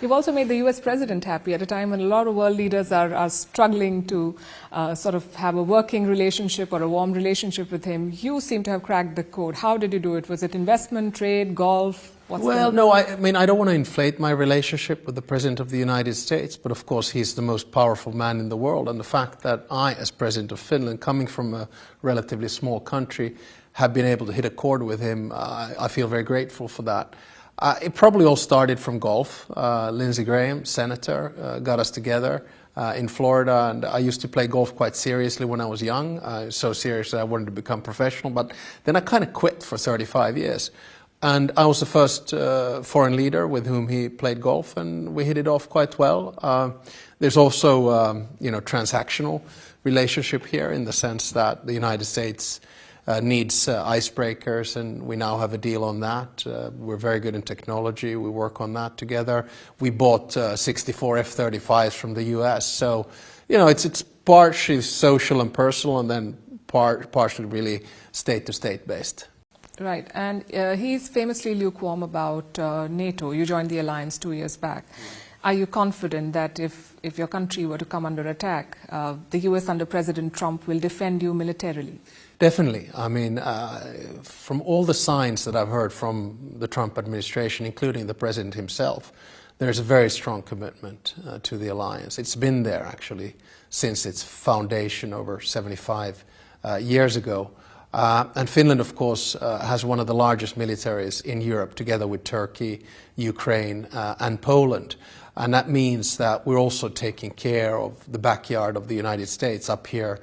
You've also made the US president happy at a time when a lot of world leaders are struggling to sort of have a working relationship or a warm relationship with him. You seem to have cracked the code. How did you do it? Was it investment, trade, golf? No, I mean, I don't want to inflate my relationship with the President of the United States, but of course he's the most powerful man in the world. And the fact that I, as President of Finland, coming from a relatively small country, have been able to hit a chord with him, I feel very grateful for that. It probably all started from golf. Lindsey Graham, senator, got us together in Florida, and I used to play golf quite seriously when I was young, so serious that I wanted to become professional, but then I kind of quit for 35 years. And I was the first foreign leader with whom he played golf, and we hit it off quite well. There's also, transactional relationship here in the sense that the United States needs icebreakers, and we now have a deal on that. We're very good in technology. We work on that together. We bought 64 F-35s from the US. So, it's partially social and personal, and then partially really state-to-state based. Right, and he's famously lukewarm about NATO. You joined the alliance 2 years back. Are you confident that if your country were to come under attack, the US under President Trump will defend you militarily? Definitely. I mean, from all the signs that I've heard from the Trump administration, including the President himself, there's a very strong commitment to the alliance. It's been there, actually, since its foundation over 75 years ago. And Finland, of course, has one of the largest militaries in Europe, together with Turkey, Ukraine, and Poland. And that means that we're also taking care of the backyard of the United States up here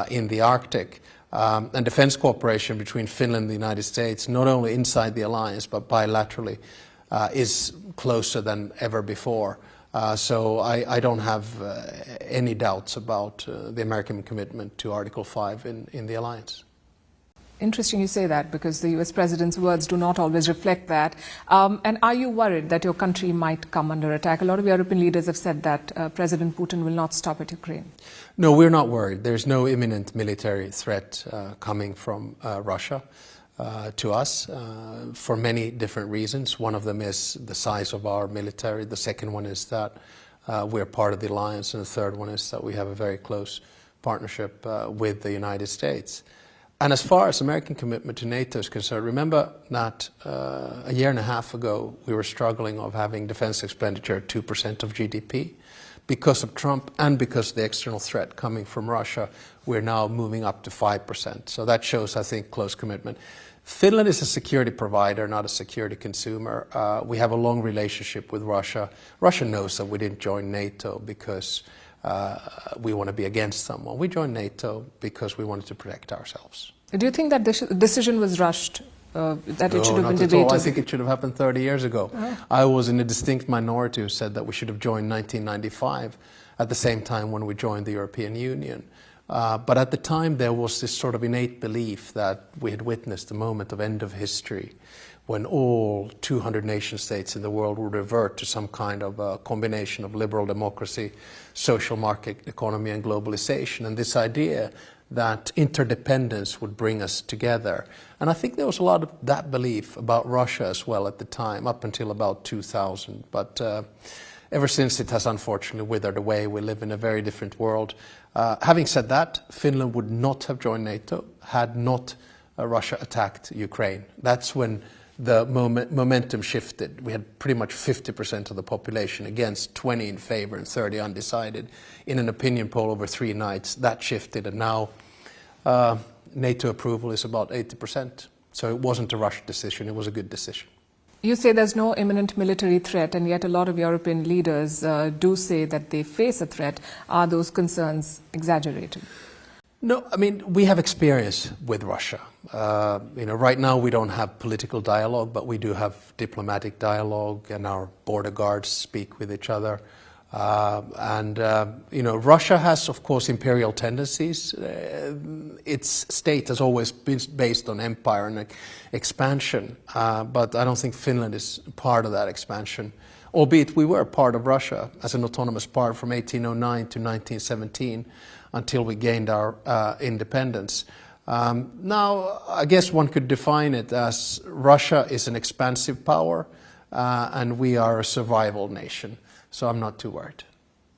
in the Arctic. And defense cooperation between Finland and the United States, not only inside the alliance, but bilaterally, is closer than ever before. So I don't have any doubts about the American commitment to Article 5 in the alliance. Interesting you say that, because the US President's words do not always reflect that. And are you worried that your country might come under attack? A lot of European leaders have said that President Putin will not stop at Ukraine. No, we're not worried. There's no imminent military threat coming from Russia to us for many different reasons. One of them is the size of our military. The second one is that we're part of the alliance. And the third one is that we have a very close partnership with the United States. And as far as American commitment to NATO is concerned, remember that a year and a half ago we were struggling of having defense expenditure at 2% of GDP. Because of Trump and because of the external threat coming from Russia, we're now moving up to 5%. So that shows, I think, close commitment. Finland is a security provider, not a security consumer. We have a long relationship with Russia. Russia knows that we didn't join NATO because we want to be against someone. We joined NATO because we wanted to protect ourselves. Do you think that this decision was rushed? That it should have been debated? No, not at all. I think it should have happened 30 years ago. I was in a distinct minority who said that we should have joined 1995 at the same time when we joined the European Union. But at the time there was this sort of innate belief that we had witnessed the moment of end of history, when all 200 nation states in the world would revert to some kind of a combination of liberal democracy, social market economy and globalization, and this idea that interdependence would bring us together. And I think there was a lot of that belief about Russia as well at the time, up until about 2000. But ever since, it has unfortunately withered away. We live in a very different world. Having said that, Finland would not have joined NATO had not Russia attacked Ukraine. That's when the momentum shifted. We had pretty much 50% of the population against, 20 in favor and 30 undecided. In an opinion poll over 3 nights, that shifted, and now NATO approval is about 80%. So it wasn't a rushed decision, it was a good decision. You say there's no imminent military threat, and yet a lot of European leaders do say that they face a threat. Are those concerns exaggerated? No, I mean, we have experience with Russia. Right now we don't have political dialogue, but we do have diplomatic dialogue, and our border guards speak with each other. Russia has, of course, imperial tendencies. Its state has always been based on empire and expansion, but I don't think Finland is part of that expansion. Albeit we were part of Russia as an autonomous part from 1809 to 1917 until we gained our independence. Now, I guess one could define it as Russia is an expansive power, and we are a survival nation. So I'm not too worried.